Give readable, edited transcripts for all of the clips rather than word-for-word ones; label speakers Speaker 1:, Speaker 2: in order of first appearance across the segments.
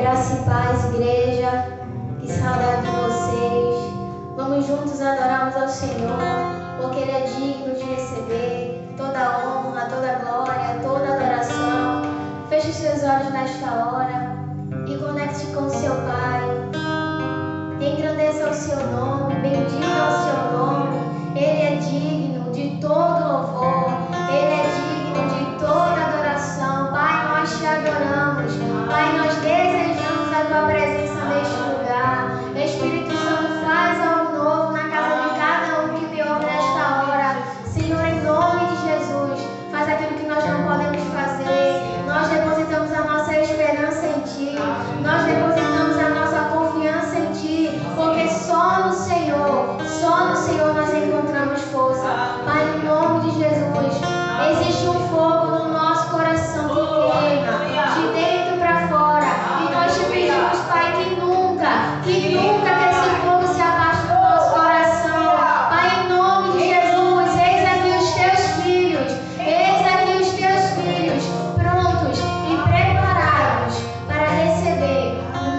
Speaker 1: Graça e paz, igreja. Que saudade de vocês. Vamos juntos adorarmos ao Senhor, porque Ele é digno de receber toda a honra, toda a glória, toda a adoração. Feche seus olhos nesta hora e conecte com o seu Pai. Engrandeça o seu nome, bendiga o seu nome. Ele é digno de todo louvor, Ele é digno de toda adoração. Pai, nós te adoramos. Pai, nós desejamos a tua presença neste lugar. Espírito Santo, faz algo novo na casa de cada um que me ouve nesta hora. Senhor, em nome de Jesus, faz aquilo que nós não podemos fazer. Nós depositamos a nossa esperança em Ti. Nós depositamos a nossa confiança em Ti, porque só no Senhor nós encontramos força. Pai, em nome de Jesus, existe um fogo no nosso coração que queima, de dentro para fora. E nós te pedimos, Pai, que nunca que esse fogo se abaste do nosso coração. Pai, em nome de Jesus, eis aqui os teus filhos, prontos e preparados para receber o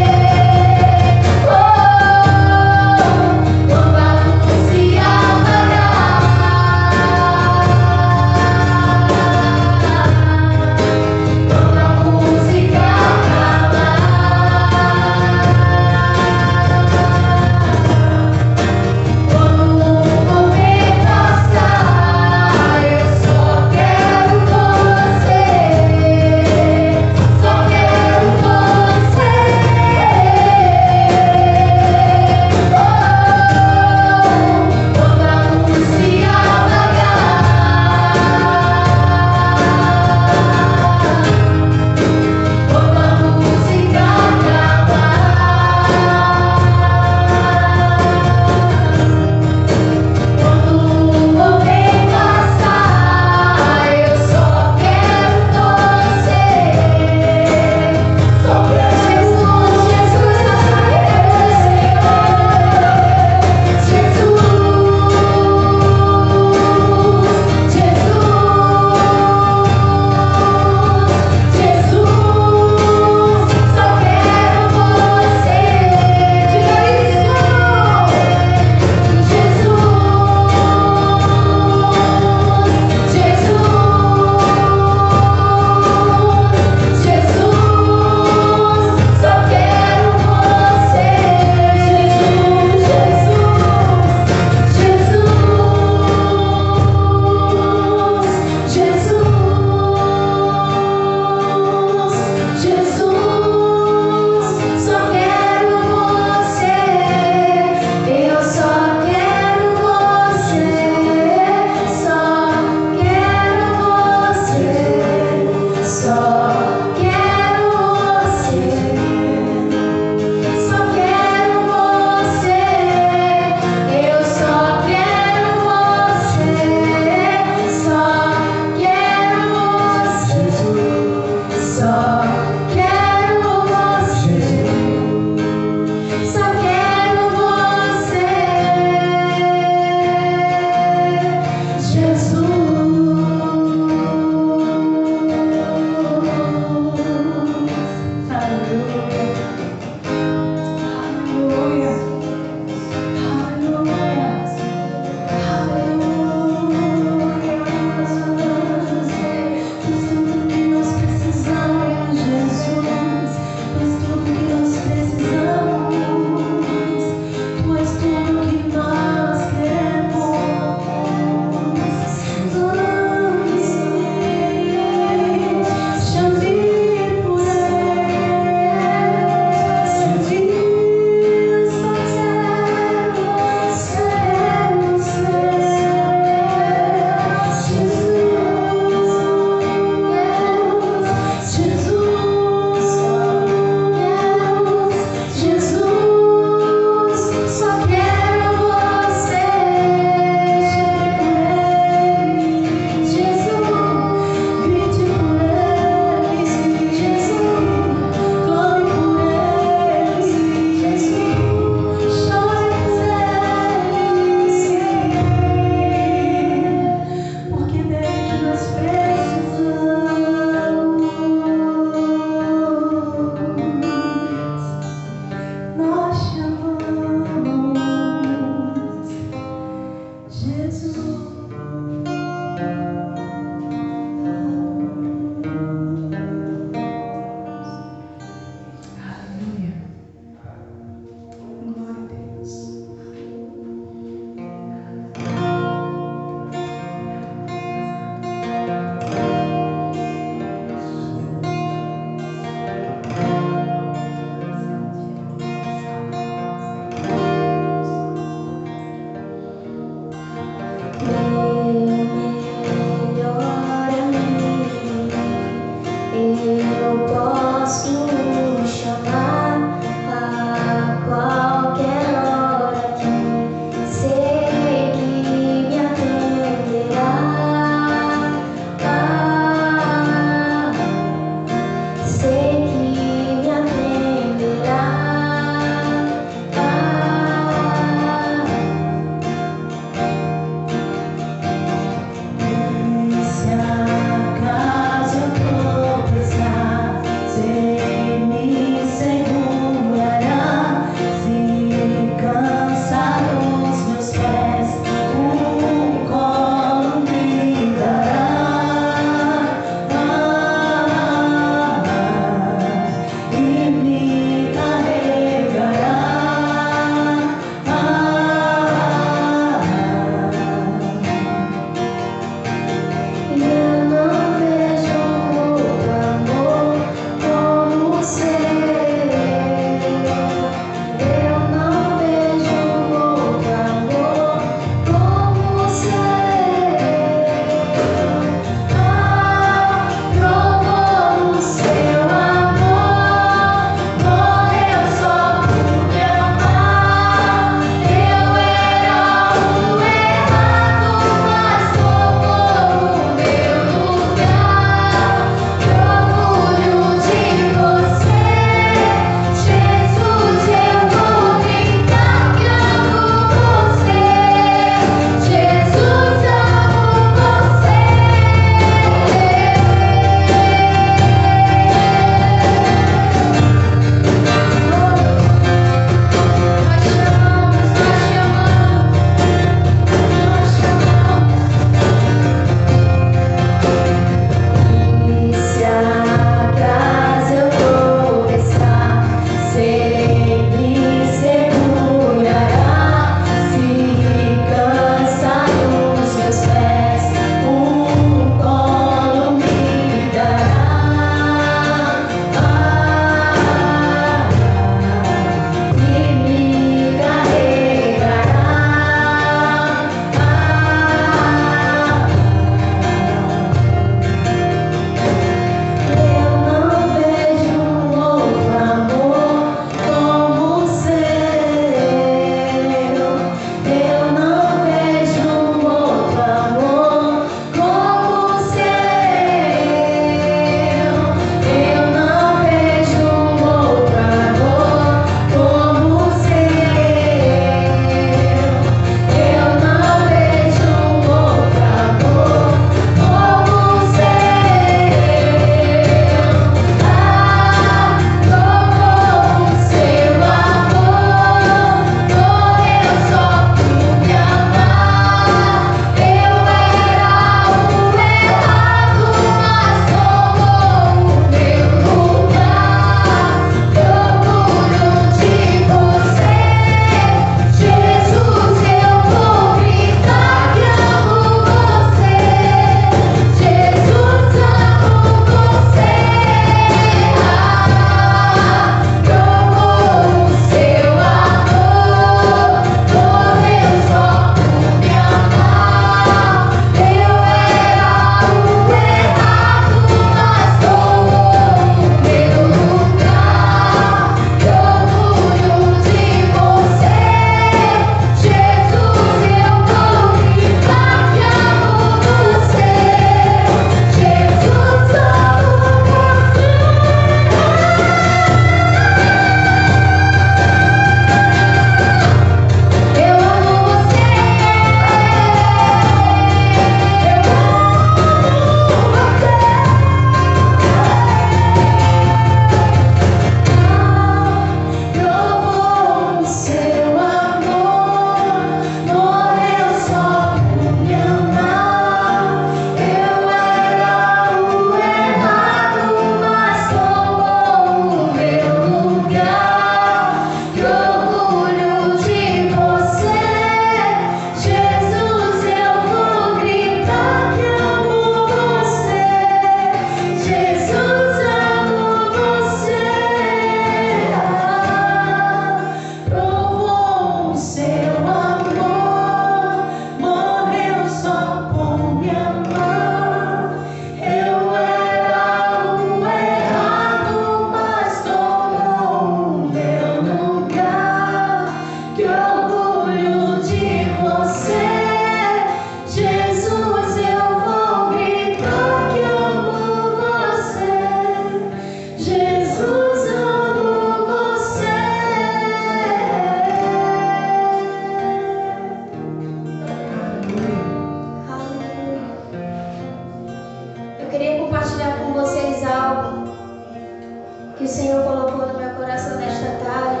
Speaker 1: que o Senhor colocou no meu coração nesta tarde.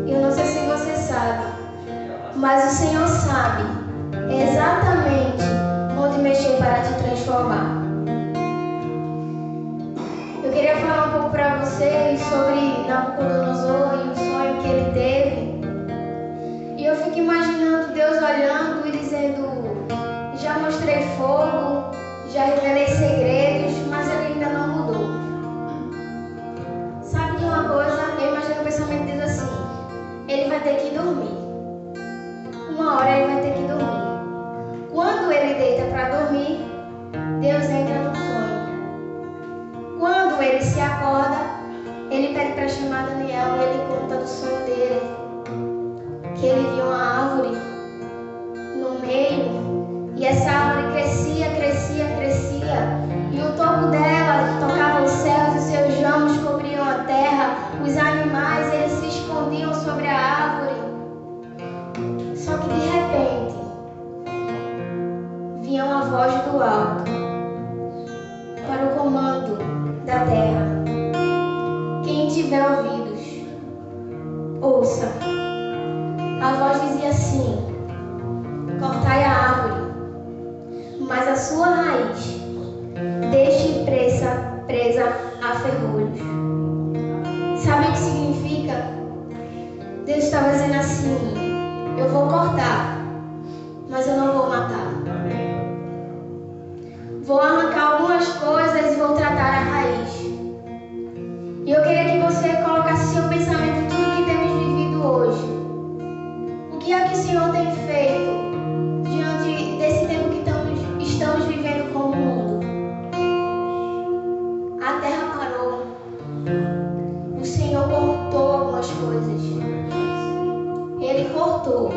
Speaker 1: Eu não sei se você sabe, mas o Senhor sabe exatamente onde mexer para te transformar. Eu queria falar um pouco para vocês sobre Nabucodonosor e o sonho que ele teve. E eu fico imaginando Deus olhando e dizendo: já mostrei fogo, já revelei segredos, mas ele ainda não mudou. Sabe de uma coisa? Eu imagino o pensamento diz assim: ele vai ter que dormir. Uma hora ele vai ter que dormir. Quando ele deita para dormir, Deus entra no sonho. Quando ele se acorda, ele pede para chamar Daniel e ele conta do sonho dele. Que ele viu uma árvore no meio e essa árvore crescia, crescia, crescia. E o topo dela tocava os céus, os seus ramos cobriam a terra. Os animais, eles se escondiam sobre a árvore. Só que de repente, vinha uma voz do alto para o comando da terra. Quem tiver ouvidos, ouça. A voz dizia assim: cortai a árvore, mas a sua raiz deixe presa a ferrolhos. Sabe o que significa? Deus estava dizendo assim: eu vou cortar, mas eu não vou matar. Vou arrancar algumas coisas e vou tratar a raiz. E eu queria que você colocasse seu pensamento em tudo que temos vivido hoje. O que é que o Senhor tem feito diante desse tempo que estamos vivendo como mundo? A terra parou. O Senhor cortou algumas coisas. Ele cortou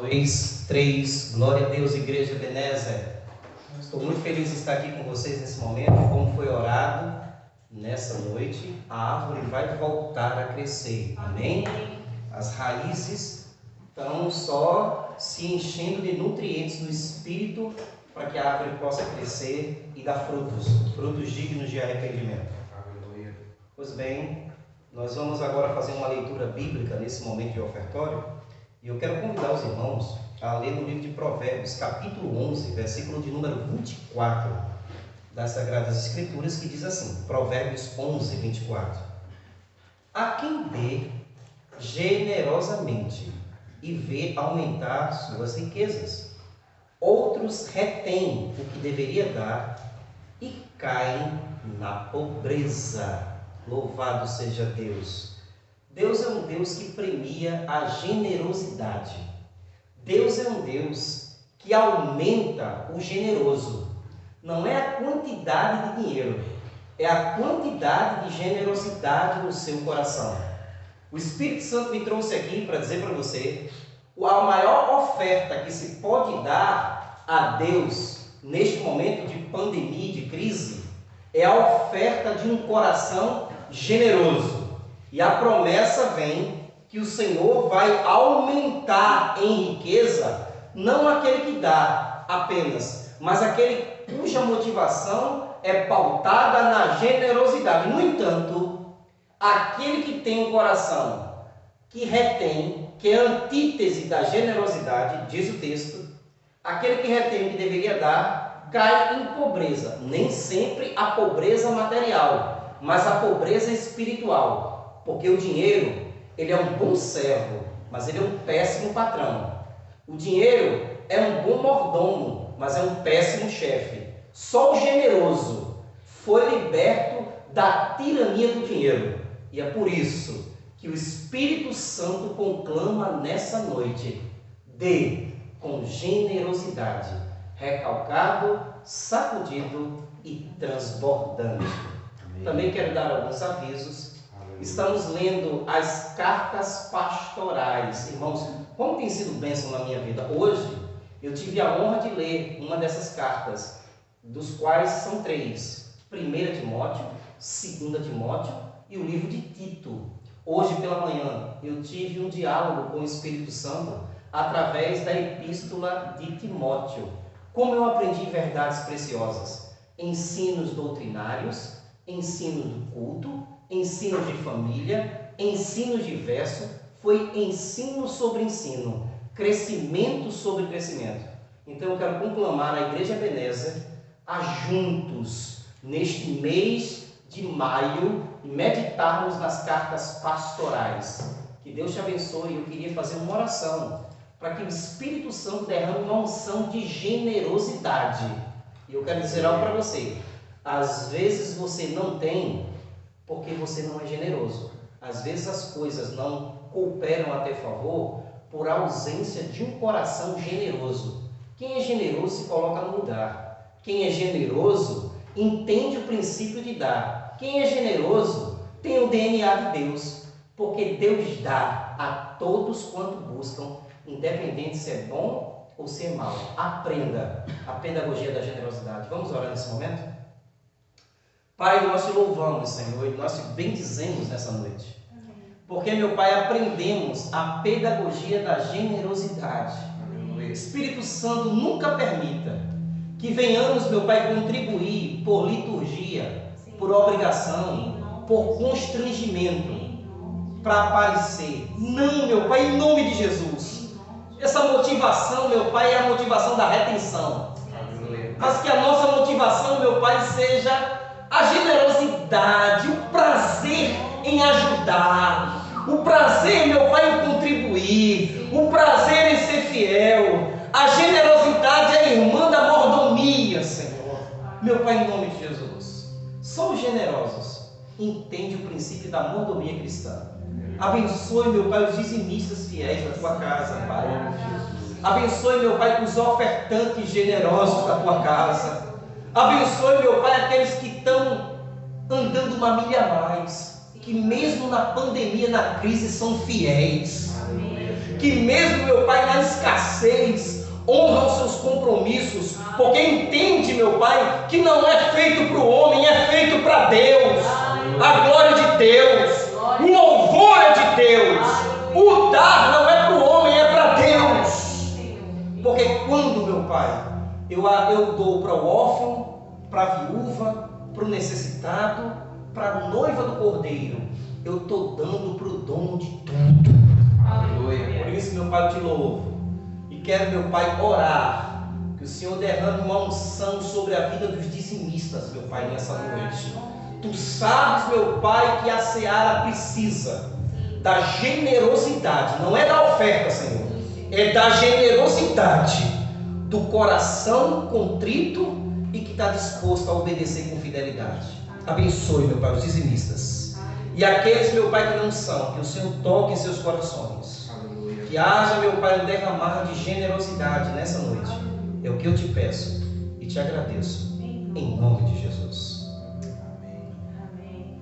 Speaker 2: 2, 3, glória a Deus, Igreja Ebenezer. Estou muito feliz de estar aqui com vocês nesse momento. Como foi orado nessa noite, a árvore vai voltar a crescer, amém? As raízes estão só se enchendo de nutrientes do Espírito para que a árvore possa crescer e dar frutos dignos de arrependimento. Pois bem, nós vamos agora fazer uma leitura bíblica nesse momento de ofertório. E eu quero convidar os irmãos a ler no livro de Provérbios, capítulo 11, versículo de número 24 das Sagradas Escrituras, que diz assim, Provérbios 11, 24. A quem dê generosamente e vê aumentar suas riquezas, outros retêm o que deveria dar e caem na pobreza. Louvado seja Deus! Deus é um Deus que premia a generosidade. Deus é um Deus que aumenta o generoso. Não é a quantidade de dinheiro, é a quantidade de generosidade no seu coração. O Espírito Santo me trouxe aqui para dizer para você, a maior oferta que se pode dar a Deus neste momento de pandemia, de crise, é a oferta de um coração generoso. E a promessa vem que o Senhor vai aumentar em riqueza, não aquele que dá apenas, mas aquele cuja motivação é pautada na generosidade. No entanto, aquele que tem um coração que retém, que é a antítese da generosidade, diz o texto, aquele que retém o que deveria dar, cai em pobreza. Nem sempre a pobreza material, mas a pobreza espiritual. Porque o dinheiro, ele é um bom servo, mas ele é um péssimo patrão. O dinheiro é um bom mordomo, mas é um péssimo chefe. Só o generoso foi liberto da tirania do dinheiro. E é por isso que o Espírito Santo conclama nessa noite: dê com generosidade, recalcado, sacudido e transbordante. Amém. Também quero dar alguns avisos. Estamos lendo as cartas pastorais. Irmãos, como tem sido bênção na minha vida? Hoje, eu tive a honra de ler uma dessas cartas, dos quais são 3. 1 Timóteo, 2 Timóteo e o livro de Tito. Hoje pela manhã, eu tive um diálogo com o Espírito Santo através da epístola de Timóteo. Como eu aprendi verdades preciosas, ensinos doutrinários, ensino do culto, ensino de família, ensino diverso, foi ensino sobre ensino, crescimento sobre crescimento. Então eu quero conclamar a Igreja Ebenezer a juntos, neste mês de maio, meditarmos nas cartas pastorais. Que Deus te abençoe. Eu queria fazer uma oração para que o Espírito Santo derrame uma unção de generosidade. E eu quero dizer algo para você. Às vezes você não tem porque você não é generoso. Às vezes as coisas não cooperam a teu favor por ausência de um coração generoso. Quem é generoso se coloca no lugar. Quem é generoso entende o princípio de dar. Quem é generoso tem o DNA de Deus, porque Deus dá a todos quanto buscam, independente se é bom ou se é mau. Aprenda a pedagogia da generosidade. Vamos orar nesse momento? Pai, nós te louvamos, Senhor, e nós te bendizemos nessa noite. Porque, meu Pai, aprendemos a pedagogia da generosidade. Espírito Santo, nunca permita que venhamos, meu Pai, contribuir por liturgia, por obrigação, por constrangimento, para aparecer. Não, meu Pai, em nome de Jesus. Essa motivação, meu Pai, é a motivação da retenção. Mas que a nossa motivação, meu Pai, seja a generosidade, o prazer em ajudar, o prazer, meu Pai, em contribuir, o prazer em ser fiel. A generosidade é a irmã da mordomia, Senhor. Meu Pai, em nome de Jesus, somos generosos. Entende o princípio da mordomia cristã. Abençoe, meu Pai, os dizimistas fiéis da tua casa, Pai. Abençoe, meu Pai, os ofertantes generosos da tua casa. Abençoe, meu Pai, aqueles que estão andando uma milha a mais, que mesmo na pandemia, na crise, são fiéis. que mesmo, meu Pai, na escassez, honra os seus compromissos, porque entende, meu Pai, que não é feito para o homem, é feito para Deus. A glória de Deus, o louvor é de Deus, o dar não é para o homem, é para Deus. Porque quando, meu Pai, eu dou para o órfão, para a viúva, para o necessitado, para a noiva do cordeiro, eu estou dando para o dono de tudo. Aleluia. Por isso, meu Pai, eu te louvo. E quero, meu Pai, orar, que o Senhor derrame uma unção sobre a vida dos dizimistas, meu Pai, nessa noite. Tu sabes, meu Pai, que a seara precisa da generosidade, não é da oferta, Senhor, é da generosidade do coração contrito e que está disposto a obedecer com fidelidade. Abençoe, meu Pai, os dizimistas. E aqueles, meu Pai, que não são, que o Senhor toque em seus corações. Aleluia. Que haja, meu Pai, um derramar de generosidade nessa noite. É o que eu te peço e te agradeço. Em nome de Jesus. Amém. Amém.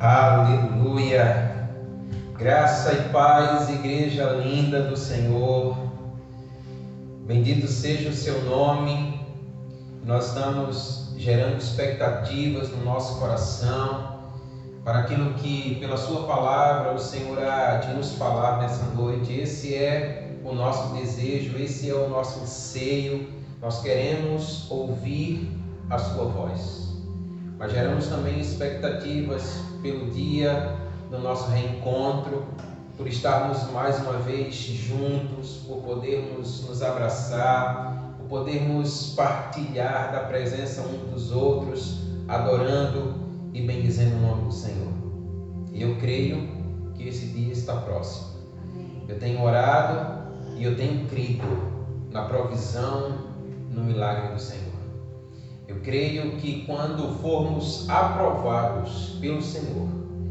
Speaker 2: Aleluia. Graça e paz, igreja linda do Senhor. Bendito seja o seu nome. Nós estamos gerando expectativas no nosso coração para aquilo que pela sua palavra o Senhor há de nos falar nessa noite. Esse é o nosso desejo, esse é o nosso anseio. Nós queremos ouvir a sua voz. Mas geramos também expectativas pelo dia do nosso reencontro, por estarmos mais uma vez juntos, por podermos nos abraçar, por podermos partilhar da presença uns dos outros, adorando e bendizendo o nome do Senhor. E eu creio que esse dia está próximo. Eu tenho orado e eu tenho crido na provisão, no milagre do Senhor. Eu creio que quando formos aprovados pelo Senhor,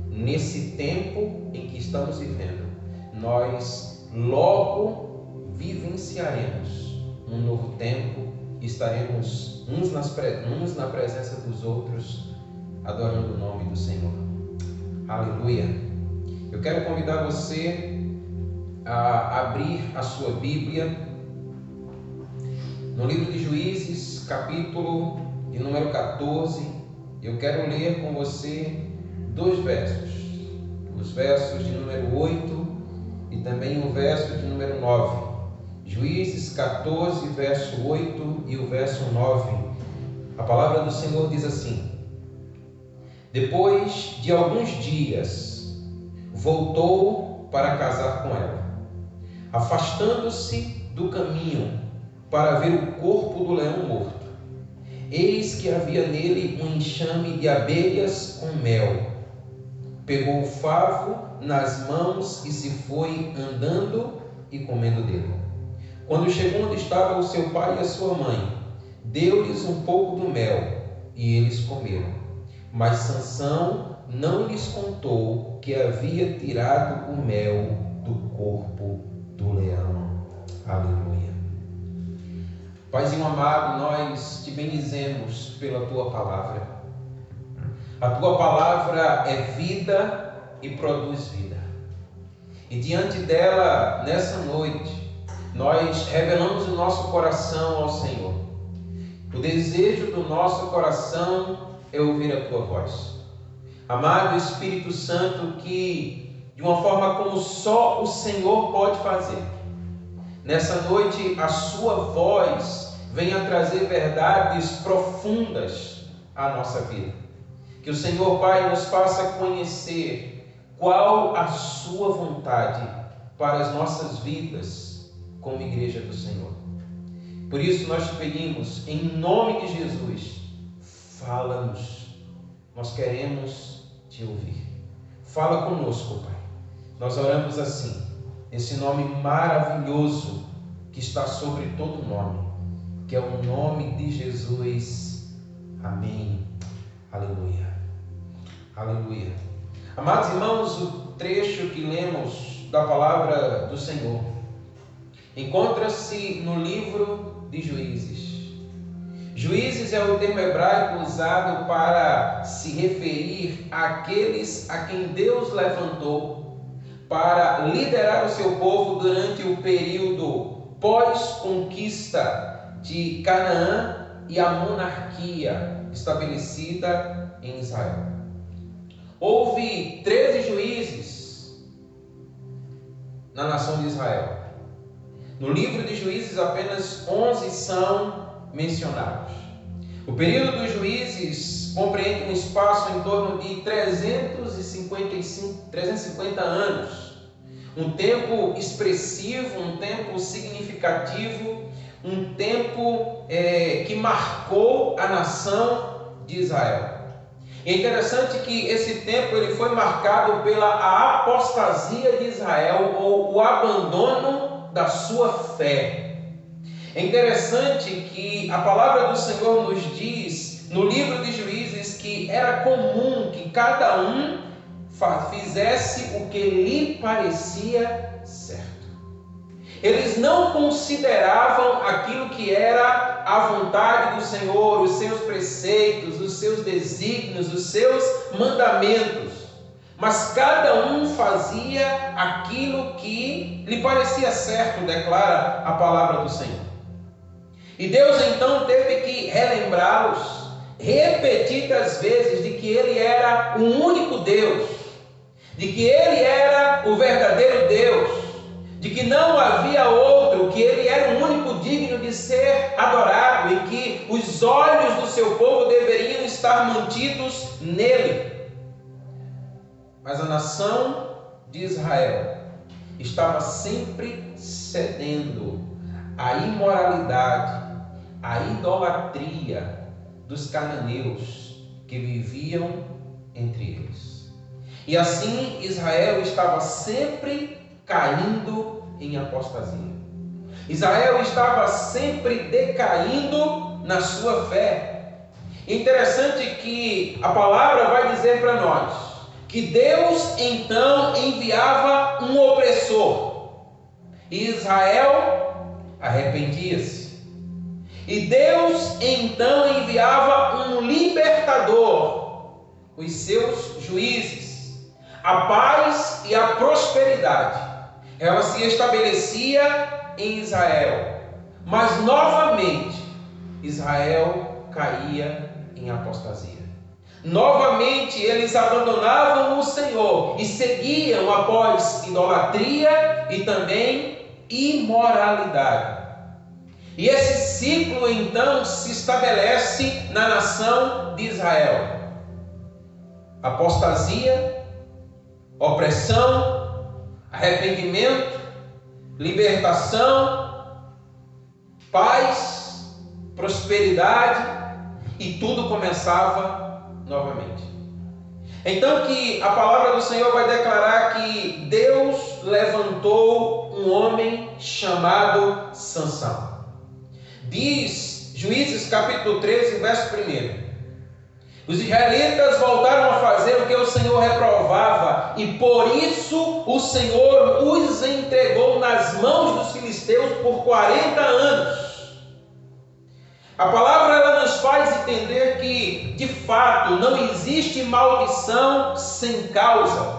Speaker 2: nesse tempo em que estamos vivendo, nós logo vivenciaremos um novo tempo e estaremos uns na presença dos outros, adorando o nome do Senhor. Aleluia! Eu quero convidar você a abrir a sua Bíblia no livro de Juízes, capítulo de número 14. Eu quero ler com você dois versos, os versos de número 8 e também o verso de número 9. Juízes 14, verso 8 e o verso 9. A palavra do Senhor diz assim: depois de alguns dias, voltou para casar com ela, afastando-se do caminho para ver o corpo do leão morto. Eis que havia nele um enxame de abelhas com mel. Pegou o favo nas mãos e se foi andando e comendo dele. Quando chegou onde estava o seu pai e a sua mãe, deu-lhes um pouco do mel e eles comeram. Mas Sansão não lhes contou que havia tirado o mel do corpo do leão. Aleluia. Paizinho amado, nós te bendizemos pela tua palavra. A tua palavra é vida e produz vida. E diante dela, nessa noite, nós revelamos o nosso coração ao Senhor. O desejo do nosso coração é ouvir a tua voz. Amado Espírito Santo, que de uma forma como só o Senhor pode fazer, nessa noite a sua voz venha trazer verdades profundas à nossa vida. Que o Senhor Pai nos faça conhecer qual a sua vontade para as nossas vidas como igreja do Senhor. Por isso nós te pedimos, em nome de Jesus, fala-nos. Nós queremos te ouvir. Fala conosco, Pai. Nós oramos assim, esse nome maravilhoso que está sobre todo nome, que é o nome de Jesus. Amém. Aleluia. Aleluia. Amados irmãos, o trecho que lemos da palavra do Senhor
Speaker 3: encontra-se no livro de Juízes. Juízes é o termo hebraico usado para se referir àqueles a quem Deus levantou para liderar o seu povo durante o período pós-conquista de Canaã e a monarquia estabelecida em Israel. Houve 13 juízes na nação de Israel. No livro de Juízes, apenas 11 são mencionados. O período dos juízes compreende um espaço em torno de 350 anos. Um tempo expressivo, um tempo significativo, um tempo que marcou a nação de Israel. É interessante que esse tempo ele foi marcado pela apostasia de Israel, ou o abandono da sua fé. É interessante que a palavra do Senhor nos diz no livro de Juízes que era comum que cada um fizesse o que lhe parecia certo. Eles não consideravam aquilo que era a vontade do Senhor, os seus preceitos, os seus desígnios, os seus mandamentos. Mas cada um fazia aquilo que lhe parecia certo, declara a palavra do Senhor. E Deus então teve que relembrá-los repetidas vezes de que Ele era o único Deus, de que Ele era o verdadeiro Deus, de que não havia outro, que Ele era o único digno de ser adorado e que os olhos do seu povo deveriam estar mantidos nele. Mas a nação de Israel estava sempre cedendo à imoralidade, à idolatria dos cananeus que viviam entre eles. E assim Israel estava sempre caindo em apostasia. Israel estava sempre decaindo na sua fé. Interessante que a palavra vai dizer para nós que Deus então enviava um opressor e Israel arrependia-se. E Deus então enviava um libertador, os seus juízes. A paz e a prosperidade, ela se estabelecia em Israel, mas novamente Israel caía em apostasia. Novamente eles abandonavam o Senhor e seguiam após idolatria e também imoralidade. E esse ciclo então se estabelece na nação de Israel. Apostasia, opressão, arrependimento, libertação, paz, prosperidade, e tudo começava novamente. Então que a palavra do Senhor vai declarar que Deus levantou um homem chamado Sansão. Diz Juízes capítulo 13, verso 1. Os israelitas voltaram a fazer o que o Senhor reprovava, e por isso o Senhor os entregou nas mãos dos filisteus por 40 anos. A palavra ela nos faz entender que, de fato, não existe maldição sem causa.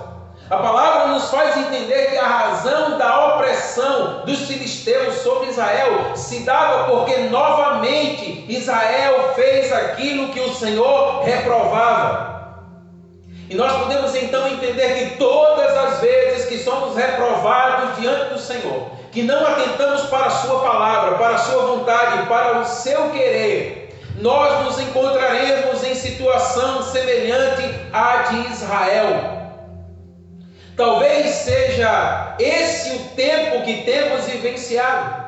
Speaker 3: A palavra nos faz entender que a razão da opressão dos filisteus sobre Israel se dava porque novamente Israel fez aquilo que o Senhor reprovava. E nós podemos então entender que todas as vezes que somos reprovados diante do Senhor, que não atentamos para a sua palavra, para a sua vontade, para o seu querer, nós nos encontraremos em situação semelhante à de Israel. Talvez seja esse o tempo que temos vivenciado.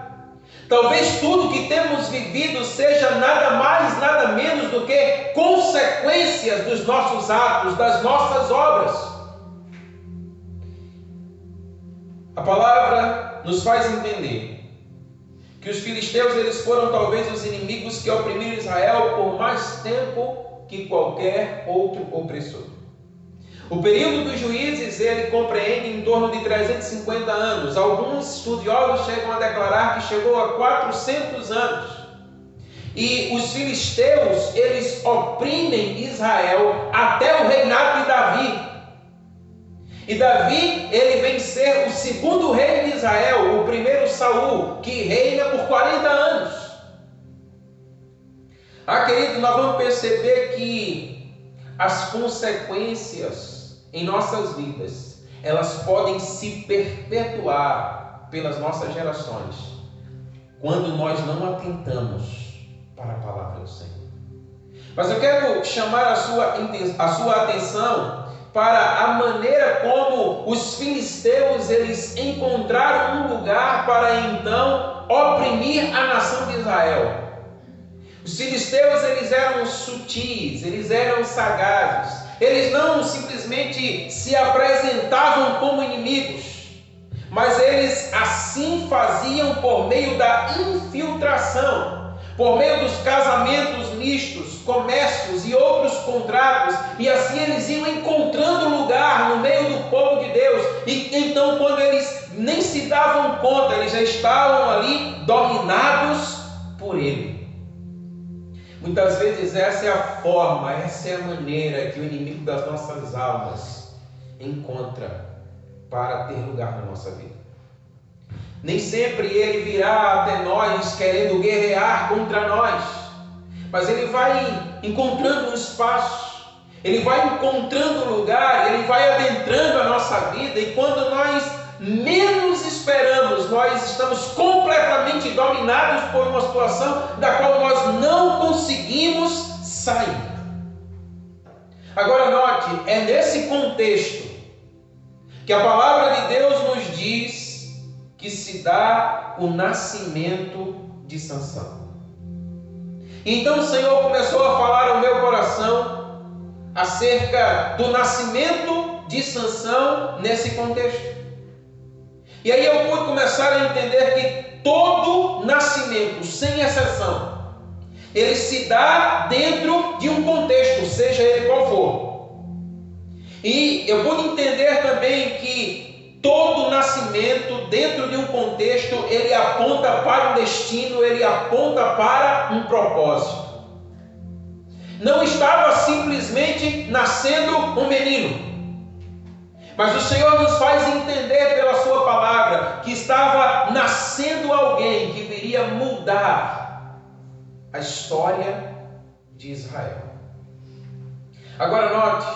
Speaker 3: Talvez tudo que temos vivido seja nada mais, nada menos do que consequências dos nossos atos, das nossas obras. A palavra nos faz entender que os filisteus eles foram talvez os inimigos que oprimiram Israel por mais tempo que qualquer outro opressor. O período dos juízes, ele compreende em torno de 350 anos. Alguns estudiosos chegam a declarar que chegou a 400 anos. E os filisteus, eles oprimem Israel até o reinado de Davi. E Davi, ele vem ser o segundo rei de Israel, o primeiro Saul, que reina por 40 anos. Querido, nós vamos perceber que as consequências em nossas vidas, elas podem se perpetuar pelas nossas gerações, quando nós não atentamos para a palavra do Senhor. Mas eu quero chamar a sua atenção para a maneira como os filisteus, eles encontraram um lugar para então oprimir a nação de Israel. Os filisteus, eles eram sutis, eles eram sagazes. Eles não simplesmente se apresentavam como inimigos, mas eles assim faziam por meio da infiltração, por meio dos casamentos mistos, comércios e outros contratos, e assim eles iam encontrando lugar no meio do povo de Deus. E então, quando eles nem se davam conta, eles já estavam ali dominados por ele. Muitas vezes essa é a forma, essa é a maneira que o inimigo das nossas almas encontra para ter lugar na nossa vida. Nem sempre ele virá até nós querendo guerrear contra nós, mas ele vai encontrando um espaço, ele vai encontrando lugar, ele vai adentrando a nossa vida, e quando nós menos esperamos, nós estamos completamente dominados por uma situação da qual nós não conseguimos sair. Agora note, é nesse contexto que a palavra de Deus nos diz que se dá o nascimento de Sansão. Então o Senhor começou a falar ao meu coração acerca do nascimento de Sansão nesse contexto. E aí eu pude começar a entender que todo nascimento, sem exceção, ele se dá dentro de um contexto, seja ele qual for. E eu pude entender também que todo nascimento dentro de um contexto, ele aponta para um destino, ele aponta para um propósito. Não estava simplesmente nascendo um menino, mas o Senhor nos faz entender pela sua palavra que estava nascendo alguém que viria mudar a história de Israel. Agora note,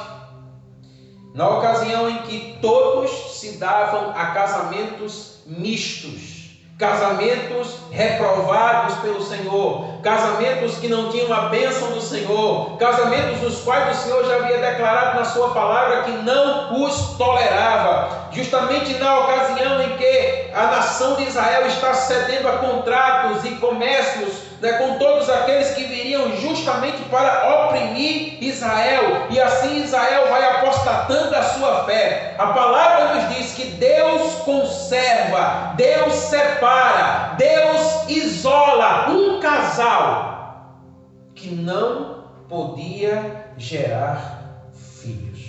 Speaker 3: na ocasião em que todos se davam a casamentos mistos, casamentos reprovados pelo Senhor, casamentos que não tinham a bênção do Senhor, casamentos nos quais o Senhor já havia declarado na sua palavra que não os tolerava, justamente na ocasião em que a nação de Israel está cedendo a contratos e comércios, com todos aqueles que viriam justamente para oprimir Israel, e assim Israel vai apostatando a sua fé. A palavra nos diz que Deus conserva, Deus separa, Deus isola um casal que não podia gerar filhos.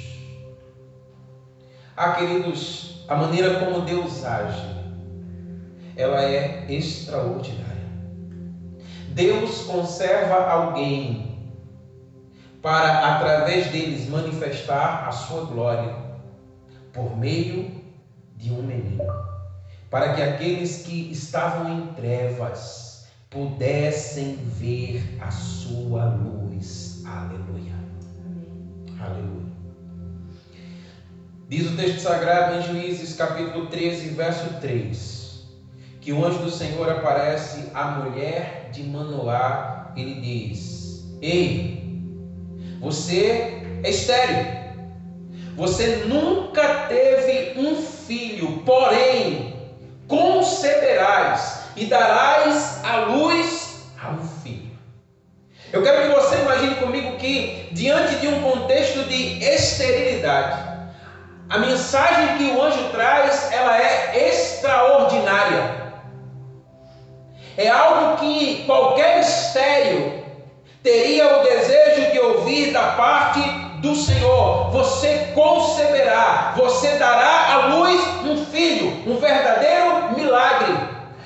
Speaker 3: Queridos, a maneira como Deus age, ela é extraordinária. Deus conserva alguém para, através deles, manifestar a sua glória por meio de um menino, para que aqueles que estavam em trevas pudessem ver a sua luz. Aleluia. Amém. Aleluia. Diz o texto sagrado em Juízes capítulo 13, verso 3, que o anjo do Senhor aparece à mulher de Manoá. Ele diz: ei, você é estéril, você nunca teve um filho, porém conceberás e darás à luz a um filho. Eu quero que você imagine comigo que, diante de um contexto de esterilidade, a mensagem que o anjo traz, ela é extraordinária. É algo que qualquer estéril teria o desejo de ouvir da parte do Senhor, você conceberá, você dará à luz um filho, um verdadeiro milagre,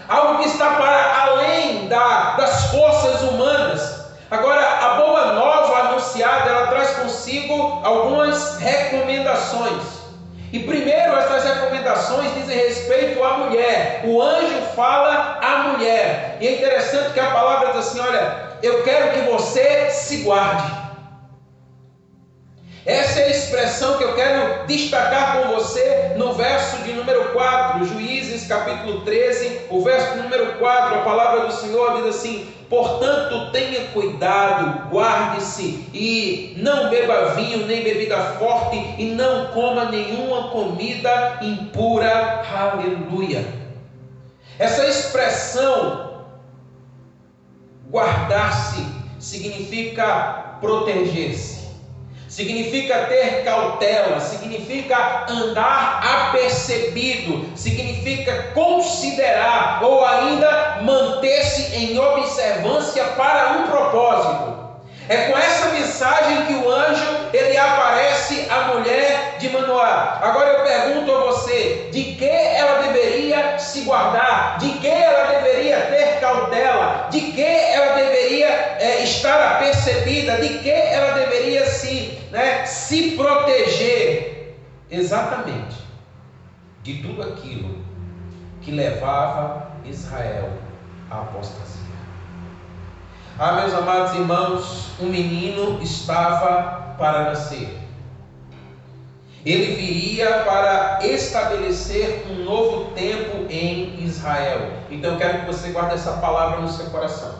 Speaker 3: algo que está para além das forças humanas. Agora, a boa nova anunciada, ela traz consigo algumas recomendações. E primeiro, essas recomendações dizem respeito à mulher. O anjo fala à mulher. E é interessante que a palavra diz assim: olha, eu quero que você se guarde. Essa é a expressão que eu quero destacar com você no verso de número 4, Juízes capítulo 13, o verso número 4, a palavra do Senhor diz assim: portanto, tenha cuidado, guarde-se e não beba vinho nem bebida forte e não coma nenhuma comida impura. Aleluia. Essa expressão, guardar-se, significa proteger-se. Significa ter cautela, significa andar apercebido, significa considerar ou ainda manter-se em observância para um propósito. É com essa mensagem que o anjo ele aparece à mulher de Manoá. Agora eu pergunto a você, de que ela deveria se guardar? De que ela deveria ter cautela? De que ela deveria estar apercebida? De que ela deveria se proteger? Exatamente de tudo aquilo que levava Israel à apostasia. Meus amados irmãos, um menino estava para nascer. Ele viria para estabelecer um novo tempo em Israel. Então eu quero que você guarde essa palavra no seu coração.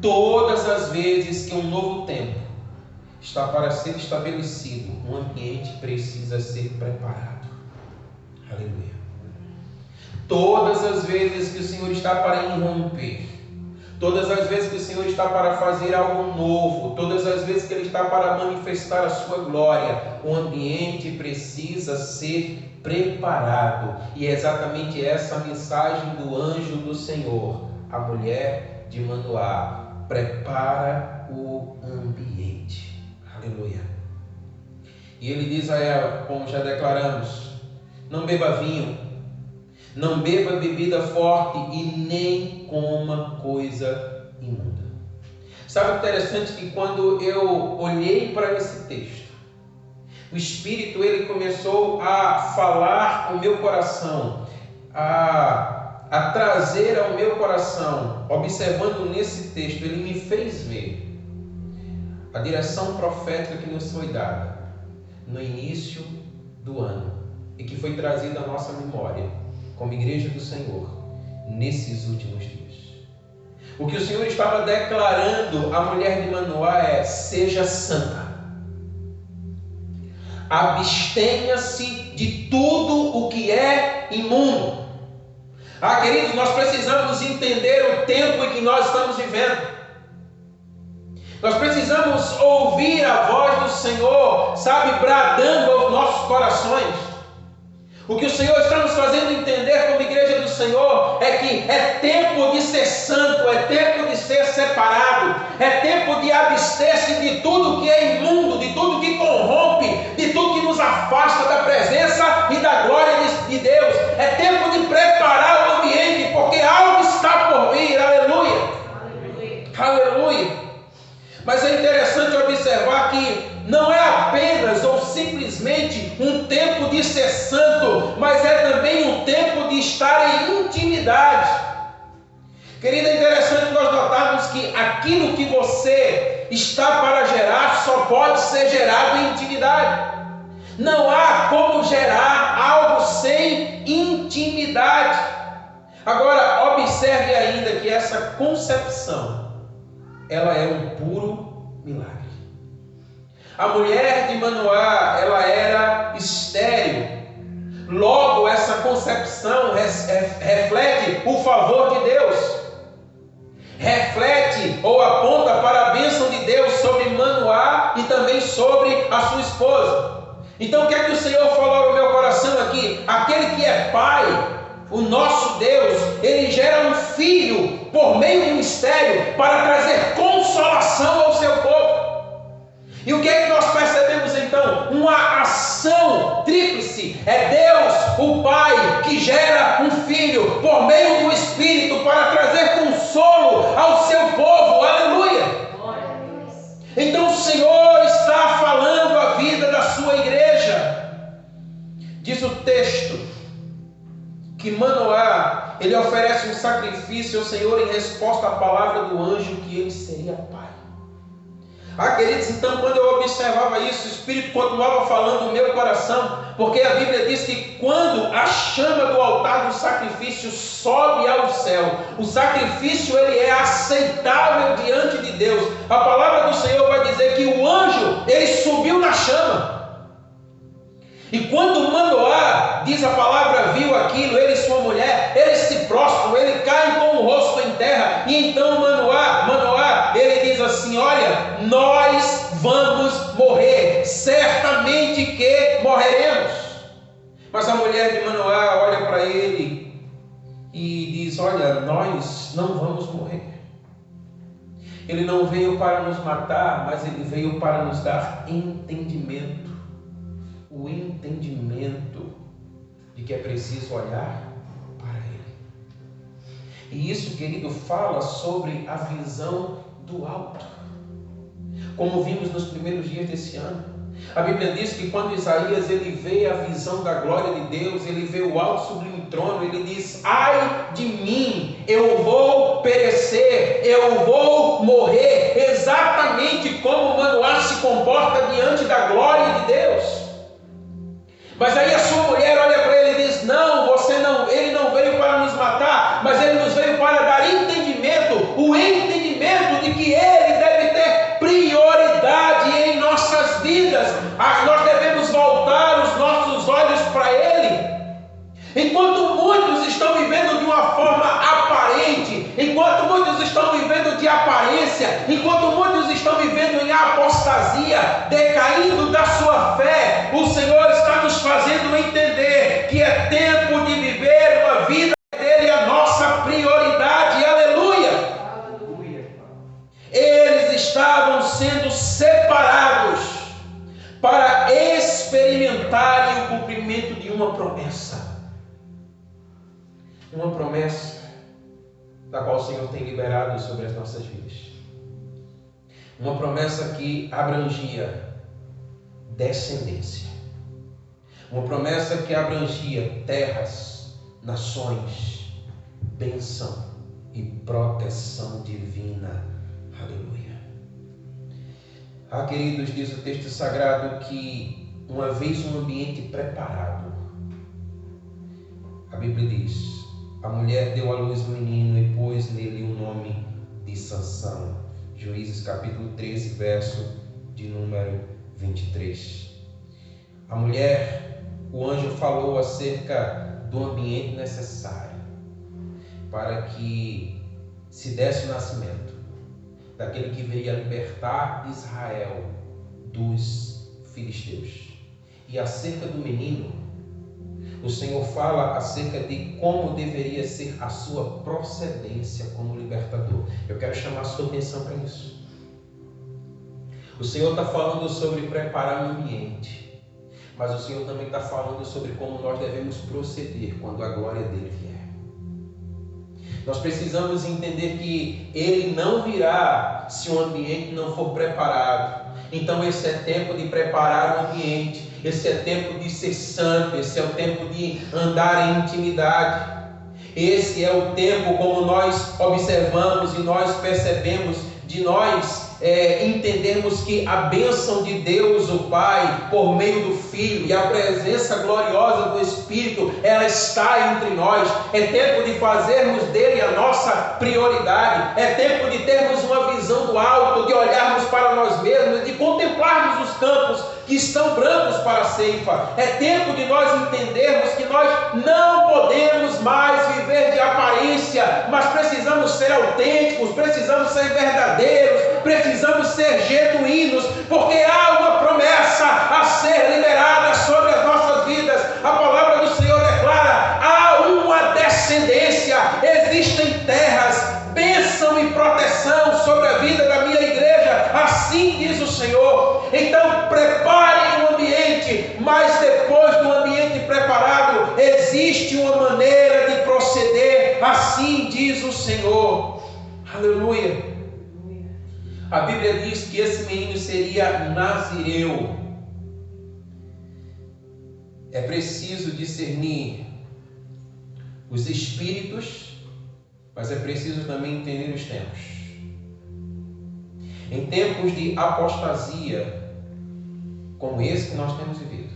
Speaker 3: Todas as vezes que um novo tempo está para ser estabelecido, um ambiente precisa ser preparado. Aleluia. Todas as vezes que o Senhor está para irromper, todas as vezes que o Senhor está para fazer algo novo, todas as vezes que Ele está para manifestar a sua glória, o ambiente precisa ser preparado. E é exatamente essa a mensagem do anjo do Senhor. A mulher de Manoá prepara o ambiente. Aleluia. E ele diz a ela, como já declaramos: não beba vinho, não beba bebida forte e nem coma coisa imunda. Sabe o interessante? Que quando eu olhei para esse texto, o Espírito ele começou a falar ao meu coração, a trazer ao meu coração, observando nesse texto, ele me fez ver a direção profética que nos foi dada no início do ano e que foi trazida à nossa memória como igreja do Senhor nesses últimos dias. O que o Senhor estava declarando à mulher de Manoá é: seja santa, abstenha-se de tudo o que é imundo. Queridos, nós precisamos entender o tempo em que nós estamos vivendo. Nós precisamos ouvir a voz do Senhor, bradando aos nossos corações. O que o Senhor está nos fazendo entender como igreja do Senhor é que é tempo de ser santo, é tempo de ser separado, é tempo de abster-se de tudo que é imundo, de tudo que corrompe, de tudo que nos afasta da presença e da glória de Deus. É tempo de preparar o ambiente, porque algo está por vir. Aleluia! Aleluia! Aleluia! Mas é interessante observar que não é apenas ou simplesmente um tempo de ser santo, mas é também um tempo de estar em intimidade. Querida, é interessante nós notarmos que aquilo que você está para gerar só pode ser gerado em intimidade. Não há como gerar algo sem intimidade. Agora, observe ainda que essa concepção, ela é um puro milagre. A mulher de Manoá, ela era estéril. Logo, essa concepção reflete o favor de Deus. Reflete ou aponta para a bênção de Deus sobre Manoá e também sobre a sua esposa. Então, o que é que o Senhor falou no meu coração aqui? Aquele que é pai, o nosso Deus, ele gera um filho por meio de mistério para trazer consolação ao seu povo. E o que é que nós percebemos? É Deus, o Pai, que gera um filho por meio do Espírito para trazer consolo ao seu povo. Aleluia! Então o Senhor está falando a vida da sua igreja. Diz o texto que Manoá, ele oferece um sacrifício ao Senhor em resposta à palavra do anjo que ele seria pai. Queridos, então quando eu observava isso, o Espírito continuava falando no meu coração, porque a Bíblia diz que quando a chama do altar do sacrifício sobe ao céu, o sacrifício ele é aceitável diante de Deus. A palavra do Senhor vai dizer que o anjo, ele subiu na chama. E quando Manoá, diz a palavra, viu aquilo, ele e sua mulher, eles se prostram, ele cai com o rosto em terra. E então Manoá, ele diz assim: olha, nós vamos morrer, certamente que morreremos. Mas a mulher de Manoá olha para ele e diz: olha, nós não vamos morrer. Ele não veio para nos matar, mas ele veio para nos dar entendimento. O entendimento de que é preciso olhar para Ele. E isso, querido, fala sobre a visão do alto. Como vimos nos primeiros dias desse ano. A Bíblia diz que quando Isaías ele vê a visão da glória de Deus, ele vê o alto sublime trono, ele diz: ai de mim, eu vou perecer, eu vou morrer, exatamente como Manoá se comporta diante da glória de Deus. Mas aí a sua mulher olha para ele e diz: não, ele não veio para nos matar, mas ele nos veio para dar entendimento, o entendimento de que ele deve ter prioridade em nossas vidas. Nós devemos voltar os nossos olhos para ele. Enquanto muitos estão vivendo de uma forma aparente, enquanto muitos estão vivendo de aparência, enquanto muitos estão vivendo em apostasia, decaindo da sua fé, o Senhor está nos fazendo entender que é tempo de viver uma vida dele, a nossa prioridade. Aleluia! Aleluia. Eles estavam sendo separados para experimentarem o cumprimento de uma promessa. Uma promessa da qual o Senhor tem liberado sobre as nossas vidas. Uma promessa que abrangia descendência. Uma promessa que abrangia terras, nações, bênção e proteção divina. Aleluia. Queridos, diz o texto sagrado que uma vez um ambiente preparado, a Bíblia diz: a mulher deu à luz um menino e pôs nele o nome de Sansão. Juízes capítulo 13, verso de número 23. A mulher, o anjo falou acerca do ambiente necessário para que se desse o nascimento daquele que viria libertar Israel dos filisteus. E acerca do menino, o Senhor fala acerca de como deveria ser a sua procedência como libertador. Eu quero chamar a sua atenção para isso. O Senhor está falando sobre preparar o ambiente, mas o Senhor também está falando sobre como nós devemos proceder quando a glória dele vier. Nós precisamos entender que ele não virá se o ambiente não for preparado. Então esse é tempo de preparar o ambiente. Esse é tempo de ser santo, esse é o tempo de andar em intimidade. Esse é o tempo, como nós observamos e nós percebemos, de nós entendermos que a bênção de Deus, o Pai, por meio do Filho e a presença gloriosa do Espírito, ela está entre nós. É tempo de fazermos dele a nossa prioridade. É tempo de termos uma visão do alto, de olharmos para nós mesmos, de contemplarmos os campos que estão brancos para a ceifa. É tempo de nós entendermos que nós não podemos mais viver de aparência, mas precisamos ser autênticos, precisamos ser verdadeiros, precisamos ser genuínos, porque há uma promessa a ser liberada sobre as nossas vidas. A palavra do Senhor declara: há uma descendência, existem terras, bênção e proteção sobre a vida da minha igreja, assim diz o Senhor. Então preparem o ambiente, mas depois do ambiente preparado, Aleluia! A Bíblia diz que esse menino seria nazireu. É preciso discernir os espíritos, mas é preciso também entender os tempos. Em tempos de apostasia, como esse que nós temos vivido,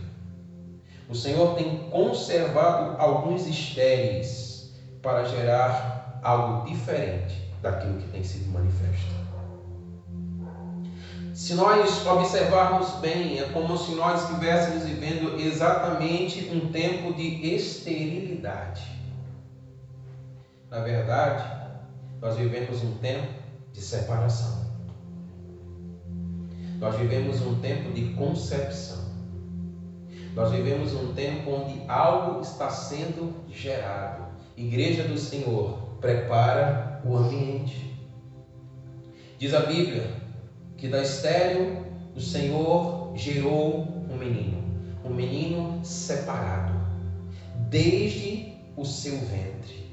Speaker 3: o Senhor tem conservado alguns estéreis para gerar algo diferente daquilo que tem sido manifesto. Se nós observarmos bem, é como se nós estivéssemos vivendo exatamente um tempo de esterilidade. Na verdade, nós vivemos um tempo de separação. Nós vivemos um tempo de concepção. Nós vivemos um tempo onde algo está sendo gerado. Igreja do Senhor, prepara o ambiente. Diz a Bíblia que da estéril o Senhor gerou um menino separado, desde o seu ventre.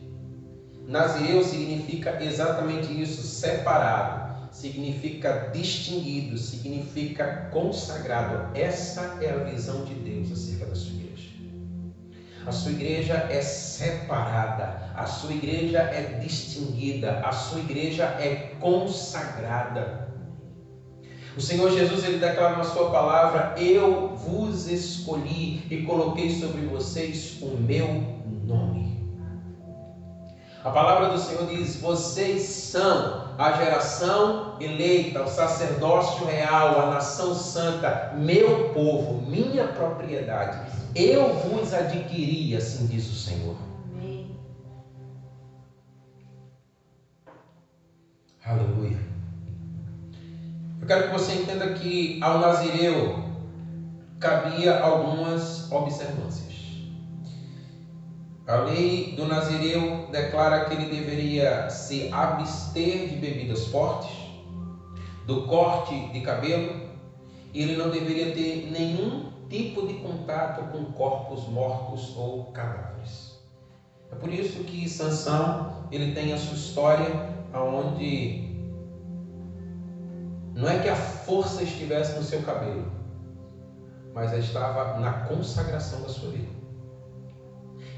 Speaker 3: Nazireu significa exatamente isso, separado, significa distinguido, significa consagrado. Essa é a visão de Deus acerca da sua igreja. A sua igreja é separada, a sua igreja é distinguida, a sua igreja é consagrada. O Senhor Jesus, ele declara na sua palavra: eu vos escolhi e coloquei sobre vocês o meu nome. A palavra do Senhor diz: vocês são a geração eleita, o sacerdócio real, a nação santa, meu povo, minha propriedade. Eu vos adquiri, assim diz o Senhor.
Speaker 1: Amém.
Speaker 3: Aleluia. Eu quero que você entenda que ao nazireu cabia algumas observâncias. A lei do nazireu declara que ele deveria se abster de bebidas fortes, do corte de cabelo, e ele não deveria ter nenhum tipo de contato com corpos mortos ou cadáveres. É por isso que Sansão, ele tem a sua história onde não é que a força estivesse no seu cabelo, mas ela estava na consagração da sua vida.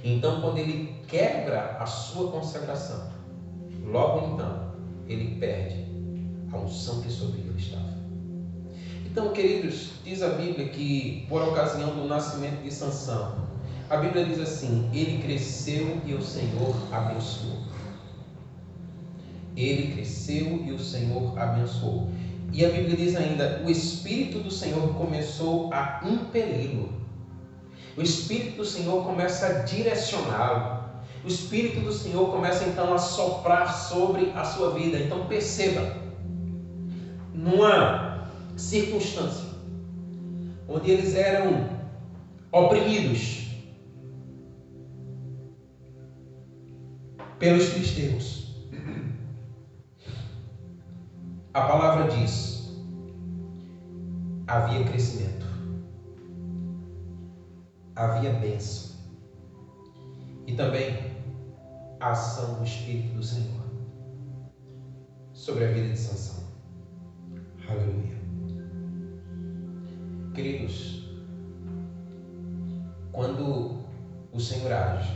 Speaker 3: Então, quando ele quebra a sua consagração, logo então, ele perde a unção que sobre ele estava. Então, queridos, diz a Bíblia que, por ocasião do nascimento de Sansão, a Bíblia diz assim: ele cresceu e o Senhor abençoou. Ele cresceu e o Senhor abençoou. E a Bíblia diz ainda: o Espírito do Senhor começou a impeli-lo. O Espírito do Senhor começa a direcioná-lo. O Espírito do Senhor começa então a soprar sobre a sua vida. Então perceba, numa circunstância onde eles eram oprimidos pelos filisteus, a palavra diz: havia crescimento, havia bênção e também a ação do Espírito do Senhor sobre a vida de Sansão. Aleluia. Queridos, quando o Senhor age,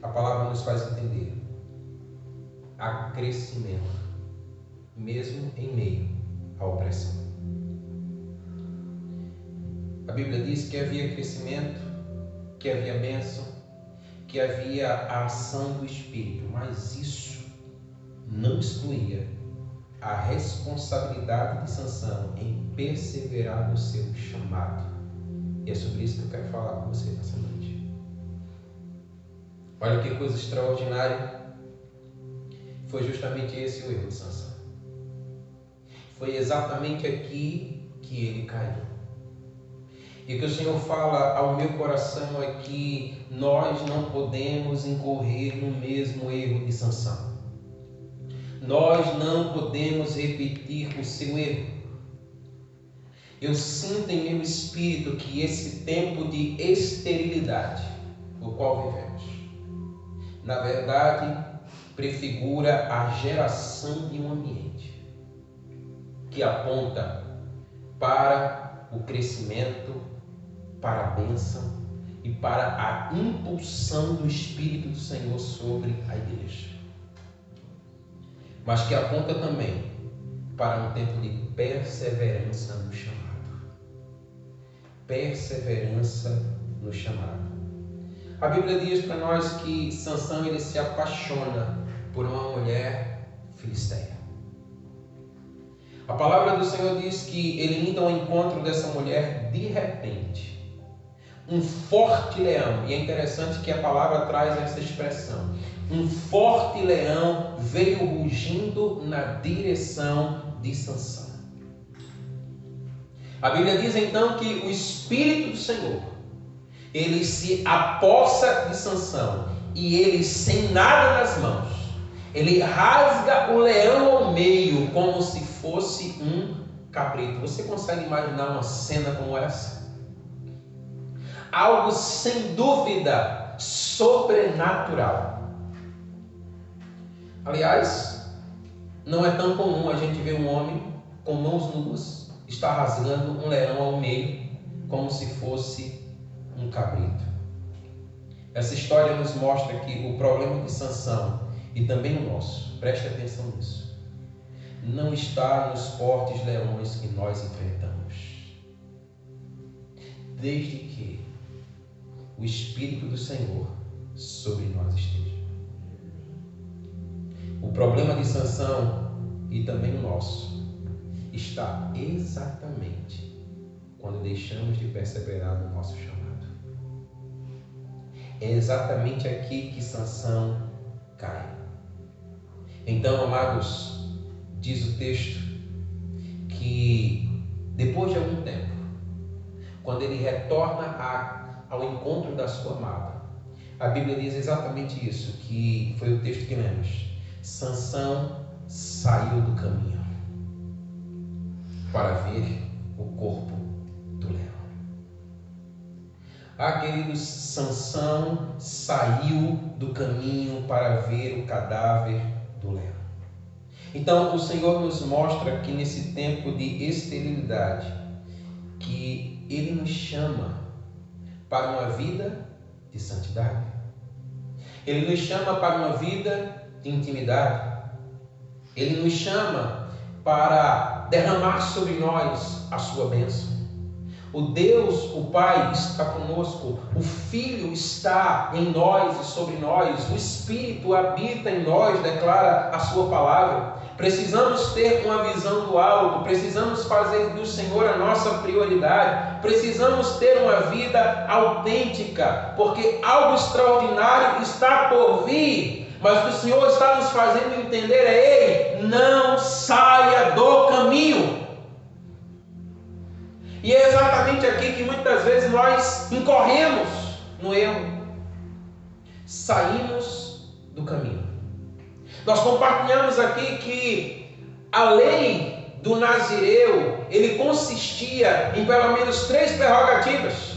Speaker 3: a palavra nos faz entender: há crescimento, mesmo em meio à opressão. A Bíblia diz que havia crescimento, que havia bênção, que havia a ação do Espírito, mas isso não excluía a responsabilidade de Sansão em perseverar no seu chamado. E é sobre isso que eu quero falar com você nessa noite. Olha que coisa extraordinária. Foi justamente esse o erro de Sansão. Foi exatamente aqui que ele caiu. E o que o Senhor fala ao meu coração é que nós não podemos incorrer no mesmo erro de Sansão. Nós não podemos repetir o seu erro. Eu sinto em meu espírito que esse tempo de esterilidade, o qual vivemos, na verdade, prefigura a geração de um ambiente que aponta para o crescimento, para a bênção e para a impulsão do Espírito do Senhor sobre a igreja. Mas que aponta também para um tempo de perseverança no chamado. Perseverança no chamado. A Bíblia diz para nós que Sansão ele se apaixona por uma mulher filisteia. A palavra do Senhor diz que ele indo ao encontro dessa mulher de repente. Um forte leão, e é interessante que a palavra traz essa expressão. Um forte leão veio rugindo na direção de Sansão. A Bíblia diz então que o Espírito do Senhor, ele se apossa de Sansão e ele, sem nada nas mãos, ele rasga o leão ao meio como se fosse um cabrito. Você consegue imaginar uma cena como essa? Algo sem dúvida sobrenatural. Aliás, não é tão comum a gente ver um homem com mãos nuas estar rasgando um leão ao meio como se fosse um cabrito. Essa história nos mostra que o problema de Sansão e também o nosso, preste atenção nisso, não está nos fortes leões que nós enfrentamos, desde que o Espírito do Senhor sobre nós esteja. O problema de Sansão e também o nosso está exatamente quando deixamos de perseverar no nosso chamado. É exatamente aqui que Sansão cai. Então, amados, diz o texto que depois de algum tempo, quando ele retorna ao encontro da sua amada, a Bíblia diz exatamente isso, que foi o texto que lemos. Sansão saiu do caminho para ver o corpo do leão. Queridos, Sansão saiu do caminho para ver o cadáver do leão. Então o Senhor nos mostra que nesse tempo de esterilidade, que Ele nos chama para uma vida de santidade. Ele nos chama para uma vida de intimidade. Ele nos chama para derramar sobre nós a sua bênção. O Deus, o Pai, está conosco. O Filho está em nós e sobre nós. O Espírito habita em nós, declara a sua palavra. Precisamos ter uma visão do alto. Precisamos fazer do Senhor a nossa prioridade. Precisamos ter uma vida autêntica, porque algo extraordinário está por vir. Mas o que o Senhor está nos fazendo entender é: ei, não saia do caminho. E é exatamente aqui que muitas vezes nós incorremos no erro. Saímos do caminho. Nós compartilhamos aqui que a lei do Nazireu, ele consistia em pelo menos 3 prerrogativas.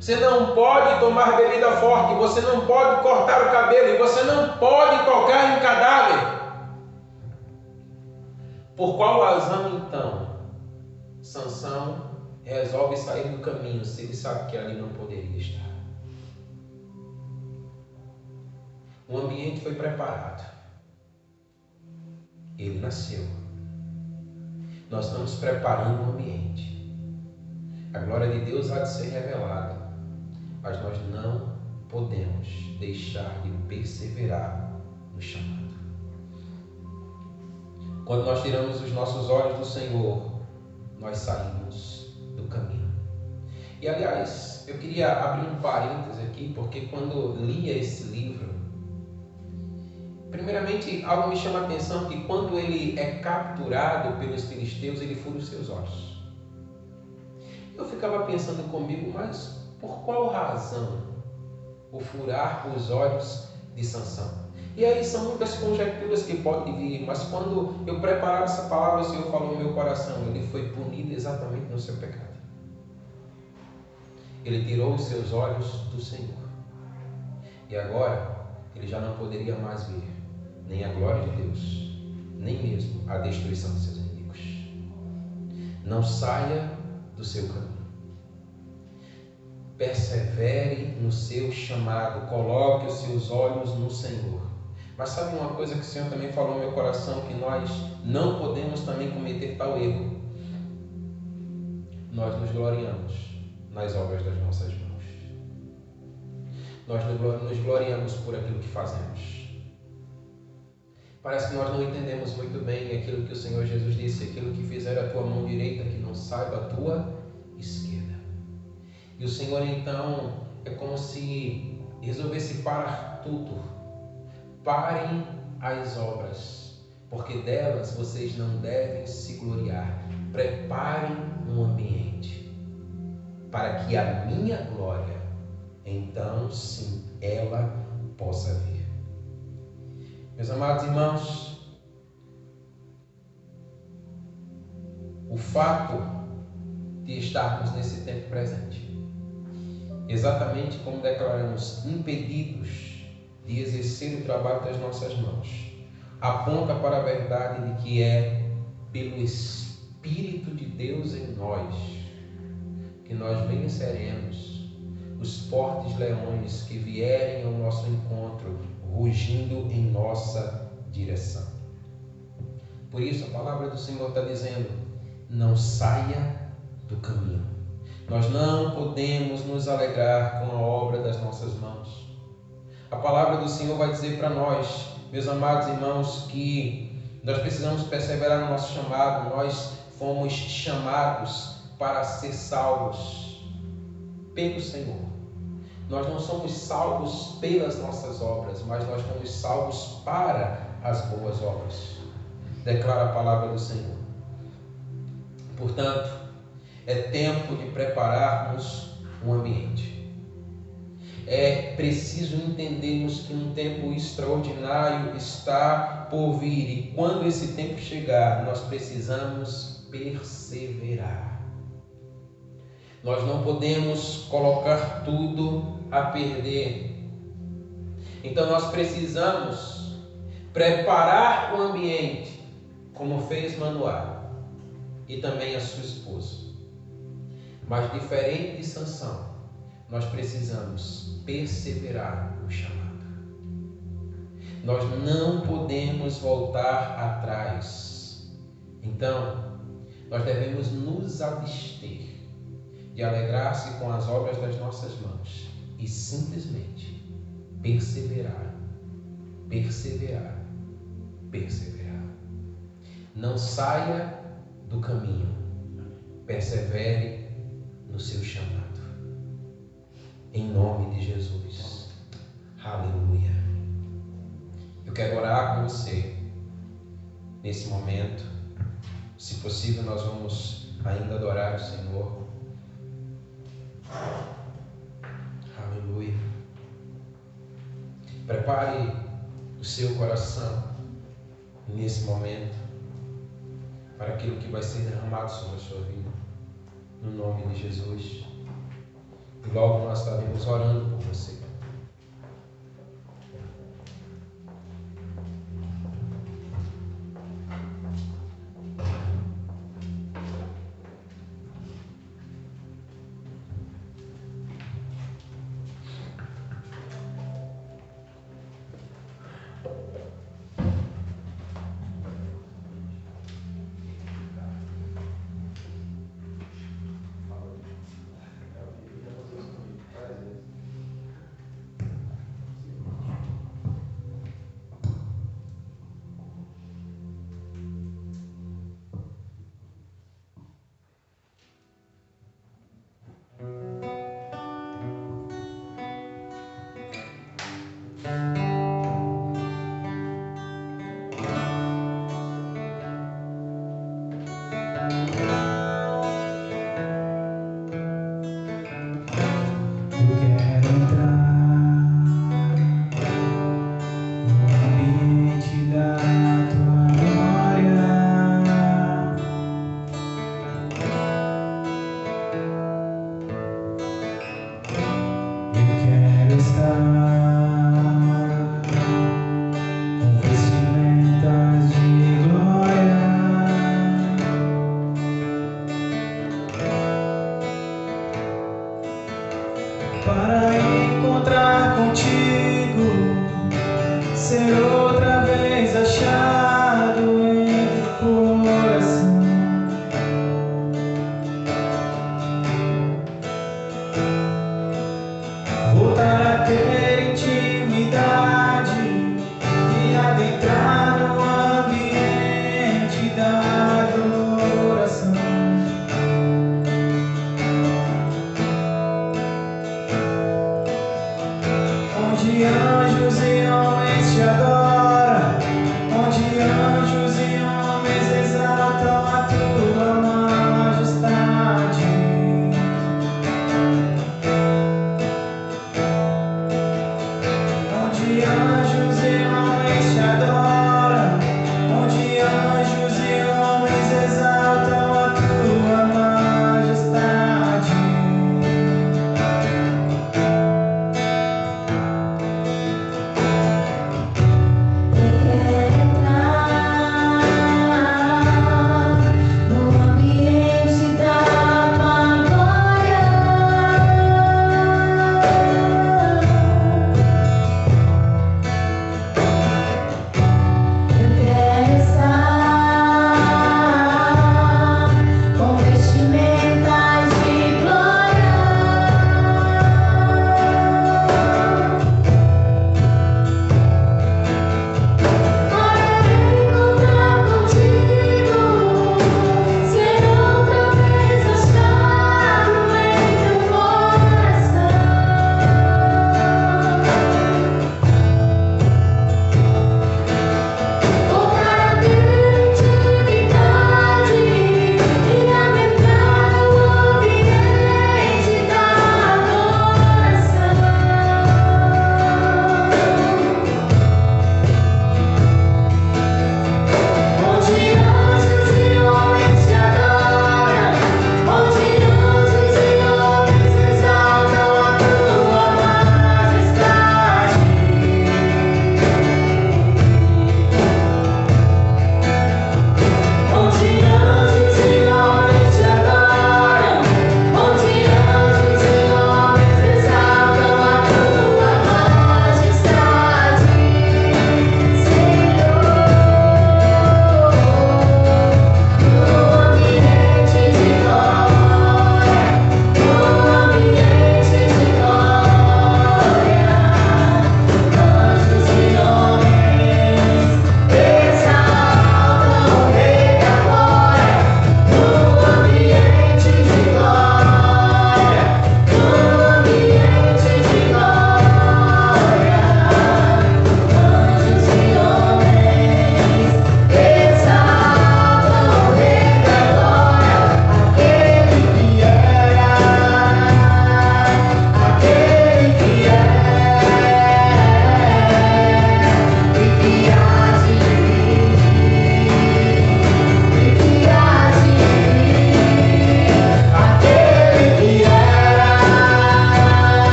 Speaker 3: Você não pode tomar bebida forte, você não pode cortar o cabelo e você não pode tocar em cadáver. Por qual razão, então, Sansão resolve sair do caminho se ele sabe que ali não poderia estar? O ambiente foi preparado. Ele nasceu. Nós estamos preparando o ambiente. A glória de Deus há de ser revelada, mas nós não podemos deixar de perseverar no chamado. Quando nós tiramos os nossos olhos do Senhor, nós saímos do caminho. E aliás, eu queria abrir um parênteses aqui, porque quando lia esse livro, primeiramente algo me chama a atenção, que quando ele é capturado pelos filisteus, ele fura os seus olhos. Eu ficava pensando comigo, mas por qual razão o furar os olhos de Sansão? E aí são muitas conjecturas que podem vir, mas quando eu preparava essa palavra, o Senhor falou no meu coração: ele foi punido exatamente no seu pecado. Ele tirou os seus olhos do Senhor. E agora ele já não poderia mais ver nem a glória de Deus, nem mesmo a destruição de seus inimigos. Não saia do seu caminho. Persevere no seu chamado, coloque os seus olhos no Senhor. Mas sabe uma coisa que o Senhor também falou no meu coração, que nós não podemos também cometer tal erro? Nós nos gloriamos nas obras das nossas mãos. Nós nos gloriamos por aquilo que fazemos. Parece que nós não entendemos muito bem aquilo que o Senhor Jesus disse: aquilo que fizer a tua mão direita, que não saiba a tua esquerda. E o Senhor então é como se resolvesse parar tudo. Parem as obras, porque delas vocês não devem se gloriar. Preparem um ambiente para que a minha glória, então sim, ela possa vir. Meus amados irmãos, o fato de estarmos nesse tempo presente, exatamente como declaramos, impedidos de exercer o trabalho das nossas mãos, aponta para a verdade de que é pelo Espírito de Deus em nós que nós venceremos os fortes leões que vierem ao nosso encontro, rugindo em nossa direção. Por isso a palavra do Senhor está dizendo: não saia do caminho. Nós não podemos nos alegrar com a obra das nossas mãos. A palavra do Senhor vai dizer para nós, meus amados irmãos, que nós precisamos perseverar no nosso chamado. Nós fomos chamados para ser salvos pelo Senhor. Nós não somos salvos pelas nossas obras, mas nós fomos salvos para as boas obras. Declara a palavra do Senhor. Portanto, é tempo de prepararmos um ambiente. É preciso entendermos que um tempo extraordinário está por vir, e quando esse tempo chegar, nós precisamos perseverar. Nós não podemos colocar tudo a perder. Então nós precisamos preparar o ambiente, como fez Manoá e também a sua esposa. Mas diferente de Sansão, nós precisamos perseverar no chamado. Nós não podemos voltar atrás. Então, nós devemos nos abster de alegrar-se com as obras das nossas mãos e simplesmente perseverar, perseverar, perseverar. Não saia do caminho, persevere no seu chamado. Em nome de Jesus. Aleluia. Eu quero orar com você nesse momento. Se possível, nós vamos ainda adorar o Senhor. Aleluia. Prepare o seu coração nesse momento para aquilo que vai ser derramado sobre a sua vida. No nome de Jesus. E logo nós estaremos orando por você.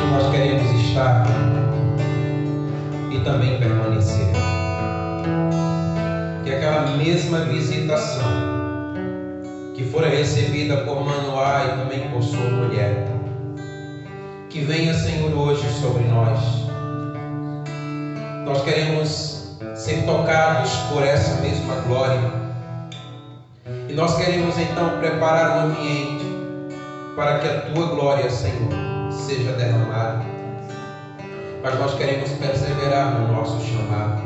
Speaker 3: que nós queremos estar e também permanecer. Que aquela mesma visitação que fora recebida por Manoá e também por sua mulher, que venha, Senhor, hoje sobre nós. Nós queremos ser tocados por essa mesma glória. E nós queremos então preparar o ambiente para que a tua glória, Senhor, seja derramada. Mas nós queremos perseverar no nosso chamado.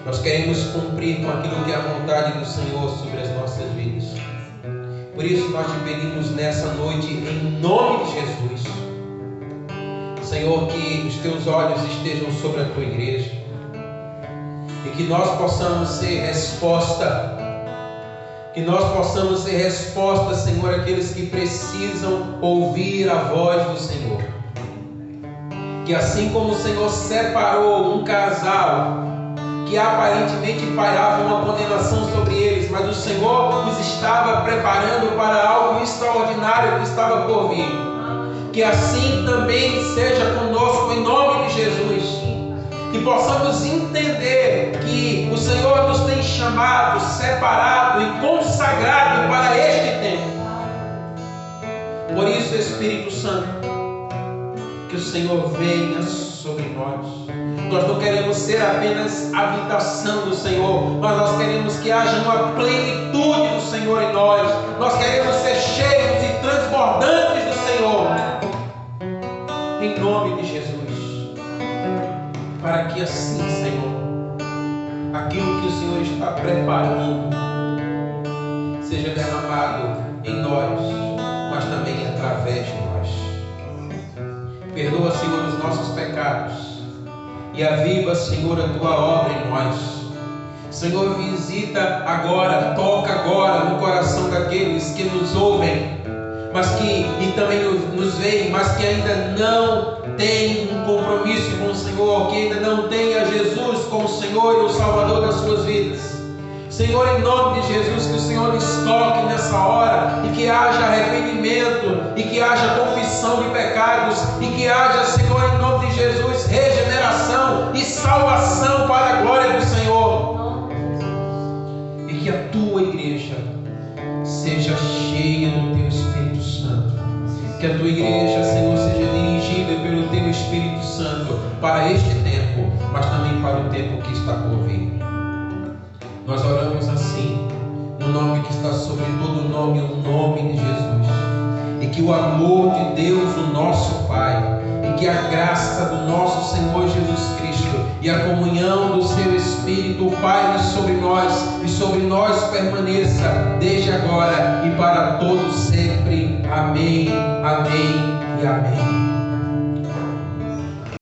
Speaker 3: Nós queremos cumprir com aquilo que é a vontade do Senhor sobre as nossas vidas. Por isso nós te pedimos nessa noite, em nome de Jesus, Senhor, que os teus olhos estejam sobre a tua igreja e que nós possamos ser resposta. Que nós possamos ser resposta, Senhor, àqueles que precisam ouvir a voz do Senhor. Que assim como o Senhor separou um casal que aparentemente pairava uma condenação sobre eles, mas o Senhor os estava preparando para algo extraordinário que estava por vir. Que assim também seja conosco em nome de Jesus. Que possamos entender que o Senhor nos tem chamado, separado e consagrado para este tempo. Por isso, Espírito Santo, que o Senhor venha sobre nós. Nós não queremos ser apenas habitação do Senhor, mas nós queremos que haja uma plenitude do Senhor em nós. Nós queremos ser cheios e transbordantes do Senhor. Em nome de Jesus. Para que assim, Senhor, aquilo que o Senhor está preparando seja derramado em nós, mas também através de nós. Perdoa, Senhor, os nossos pecados e aviva, Senhor, a tua obra em nós. Senhor, visita agora, toca agora no coração daqueles que nos ouvem, mas que e também nos veem, mas que ainda não tem um compromisso com o Senhor, que ainda não tem a Jesus como o Senhor e o Salvador das suas vidas. Senhor, em nome de Jesus, que o Senhor nos toque nessa hora e que haja arrependimento e que haja confissão de pecados e que haja, Senhor, em nome de Jesus, regeneração e salvação para a glória do Senhor. E que a tua igreja seja cheia do teu Espírito Santo. Que a tua igreja, Senhor, seja dirigida pelo teu Espírito Santo para este tempo, mas também para o tempo que está por vir. Nós oramos assim, no nome que está sobre todo nome, o nome de Jesus. E que o amor de Deus, o nosso Pai, e que a graça do nosso Senhor Jesus Cristo e a comunhão do seu Espírito paire sobre nós e sobre nós permaneça desde agora e para todos sempre. Amém, amém e amém.